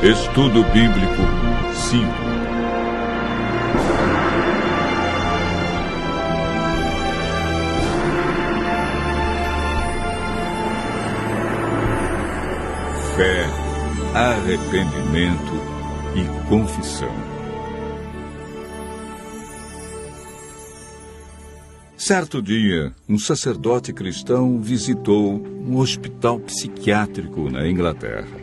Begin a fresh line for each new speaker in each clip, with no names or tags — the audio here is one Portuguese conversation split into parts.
Estudo Bíblico 5. Fé, arrependimento e confissão. Certo dia, um sacerdote cristão visitou um hospital psiquiátrico na Inglaterra.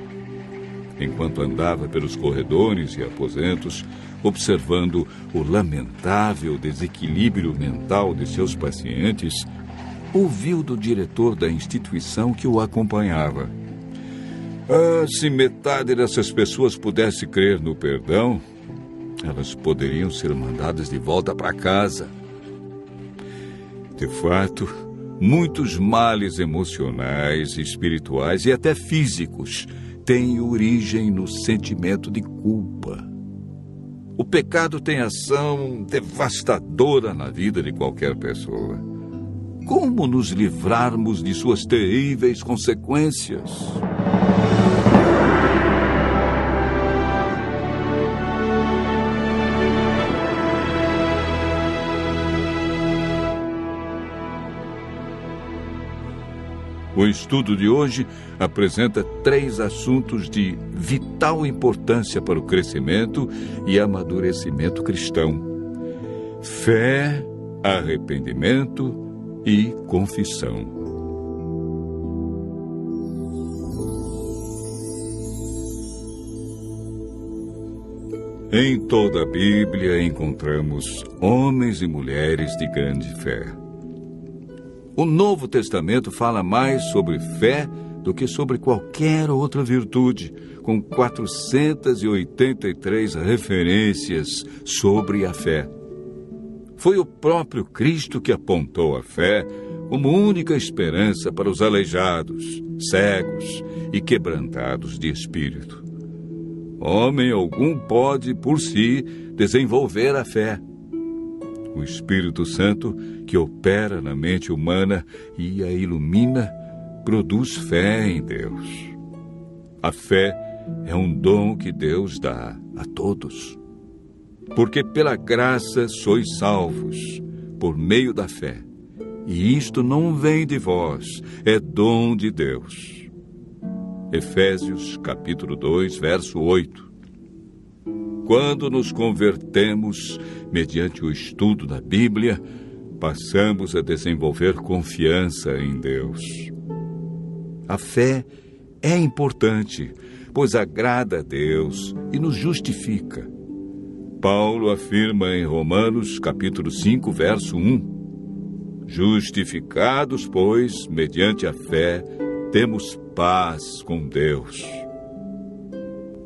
Enquanto andava pelos corredores e aposentos, observando o lamentável desequilíbrio mental de seus pacientes, ouviu do diretor da instituição que o acompanhava: se metade dessas pessoas pudesse crer no perdão, elas poderiam ser mandadas de volta para casa. De fato, muitos males emocionais, espirituais e até físicos têm origem no sentimento de culpa. O pecado tem ação devastadora na vida de qualquer pessoa. Como nos livrarmos de suas terríveis consequências? O estudo de hoje apresenta 3 assuntos de vital importância para o crescimento e amadurecimento cristão: fé, arrependimento e confissão. Em toda a Bíblia encontramos homens e mulheres de grande fé. O Novo Testamento fala mais sobre fé do que sobre qualquer outra virtude, com 483 referências sobre a fé. Foi o próprio Cristo que apontou a fé como única esperança para os aleijados, cegos e quebrantados de espírito. Homem algum pode, por si, desenvolver a fé. O Espírito Santo, que opera na mente humana e a ilumina, produz fé em Deus. A fé é um dom que Deus dá a todos. Porque pela graça sois salvos, por meio da fé. E isto não vem de vós, é dom de Deus. Efésios, capítulo 2, verso 8. Quando nos convertemos, mediante o estudo da Bíblia, passamos a desenvolver confiança em Deus. A fé é importante, pois agrada a Deus e nos justifica. Paulo afirma em Romanos, capítulo 5, verso 1: Justificados, pois, mediante a fé, temos paz com Deus.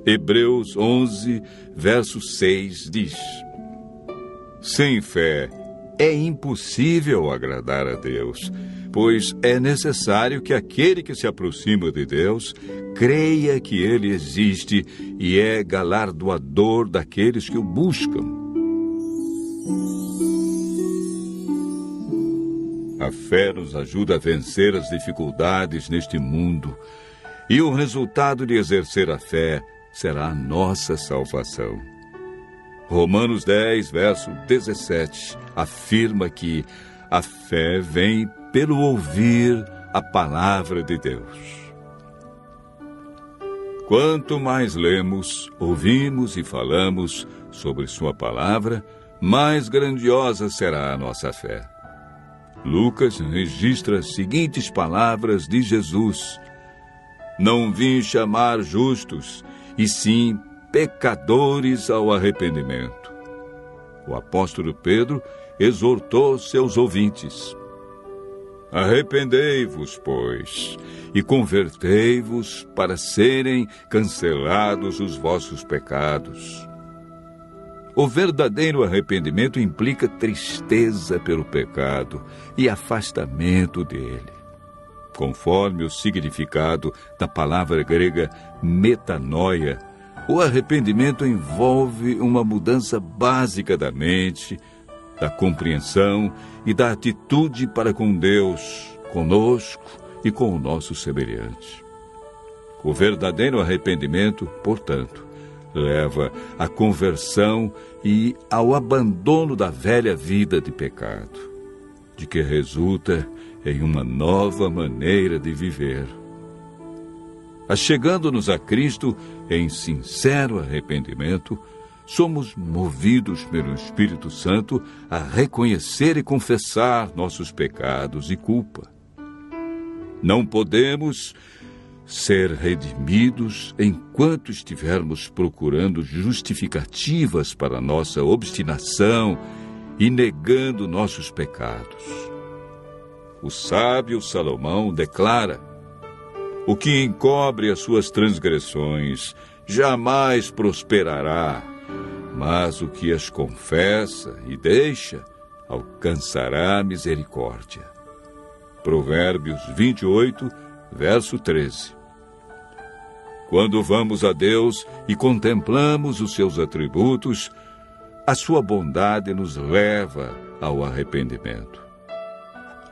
Hebreus 11, verso 6 diz: Sem fé é impossível agradar a Deus, pois é necessário que aquele que se aproxima de Deus creia que Ele existe e é galardoador daqueles que o buscam. A fé nos ajuda a vencer as dificuldades neste mundo, e o resultado de exercer a fé será a nossa salvação. Romanos 10, verso 17, afirma que a fé vem pelo ouvir a palavra de Deus. Quanto mais lemos, ouvimos e falamos sobre sua palavra, mais grandiosa será a nossa fé. Lucas registra as seguintes palavras de Jesus: Não vim chamar justos, e sim pecadores ao arrependimento. O apóstolo Pedro exortou seus ouvintes: Arrependei-vos, pois, e convertei-vos para serem cancelados os vossos pecados. O verdadeiro arrependimento implica tristeza pelo pecado e afastamento dele. Conforme o significado da palavra grega metanoia, o arrependimento envolve uma mudança básica da mente, da compreensão e da atitude para com Deus, conosco e com o nosso semelhante. O verdadeiro arrependimento, portanto, leva à conversão e ao abandono da velha vida de pecado, de que resulta em uma nova maneira de viver. Achegando-nos a Cristo em sincero arrependimento, somos movidos pelo Espírito Santo a reconhecer e confessar nossos pecados e culpa. Não podemos ser redimidos enquanto estivermos procurando justificativas para nossa obstinação e negando nossos pecados. O sábio Salomão declara: o que encobre as suas transgressões jamais prosperará, mas o que as confessa e deixa alcançará misericórdia. Provérbios 28, verso 13. Quando vamos a Deus e contemplamos os seus atributos, a sua bondade nos leva ao arrependimento.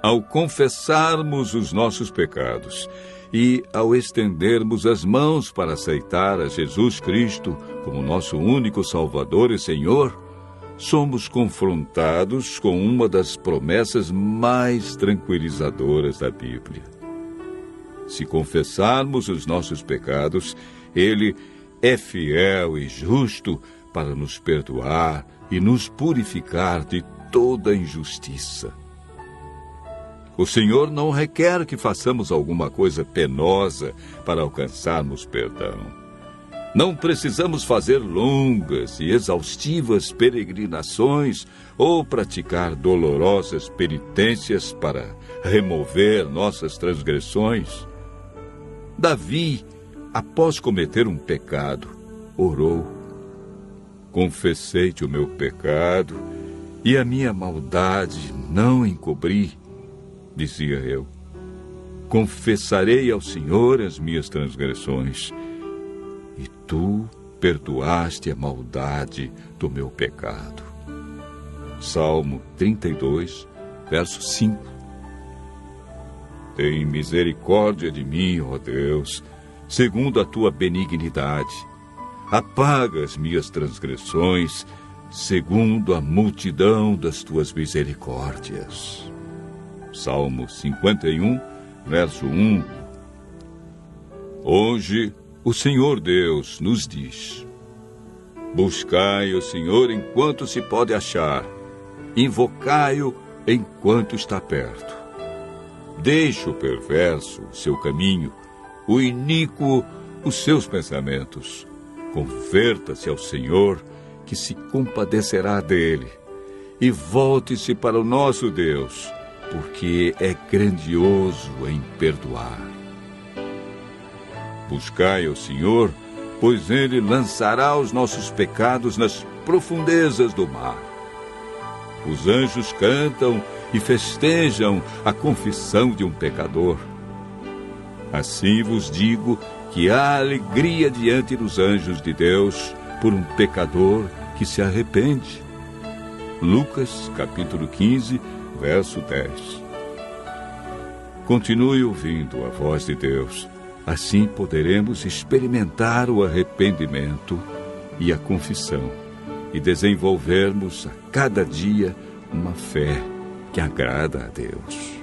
Ao confessarmos os nossos pecados e ao estendermos as mãos para aceitar a Jesus Cristo como nosso único Salvador e Senhor, somos confrontados com uma das promessas mais tranquilizadoras da Bíblia. Se confessarmos os nossos pecados, Ele é fiel e justo para nos perdoar e nos purificar de toda injustiça. O Senhor não requer que façamos alguma coisa penosa para alcançarmos perdão. Não precisamos fazer longas e exaustivas peregrinações ou praticar dolorosas penitências para remover nossas transgressões. Davi, após cometer um pecado, orou: confessei-te o meu pecado e a minha maldade não encobri. Dizia eu: confessarei ao Senhor as minhas transgressões, e tu perdoaste a maldade do meu pecado. Salmo 32, verso 5. Tem misericórdia de mim, ó Deus, segundo a tua benignidade. Apaga as minhas transgressões, segundo a multidão das tuas misericórdias. Salmo 51, verso 1. Hoje, o Senhor Deus nos diz: buscai o Senhor enquanto se pode achar, invocai-o enquanto está perto. Deixe o perverso o seu caminho, o iníquo os seus pensamentos. Converta-se ao Senhor, que se compadecerá dele, e volte-se para o nosso Deus, porque é grandioso em perdoar. Buscai ao Senhor, pois ele lançará os nossos pecados nas profundezas do mar. Os anjos cantam e festejam a confissão de um pecador. Assim vos digo que há alegria diante dos anjos de Deus por um pecador que se arrepende. Lucas, capítulo 15, verso 10. Continue ouvindo a voz de Deus. Assim poderemos experimentar o arrependimento e a confissão e desenvolvermos a cada dia uma fé que agrada a Deus.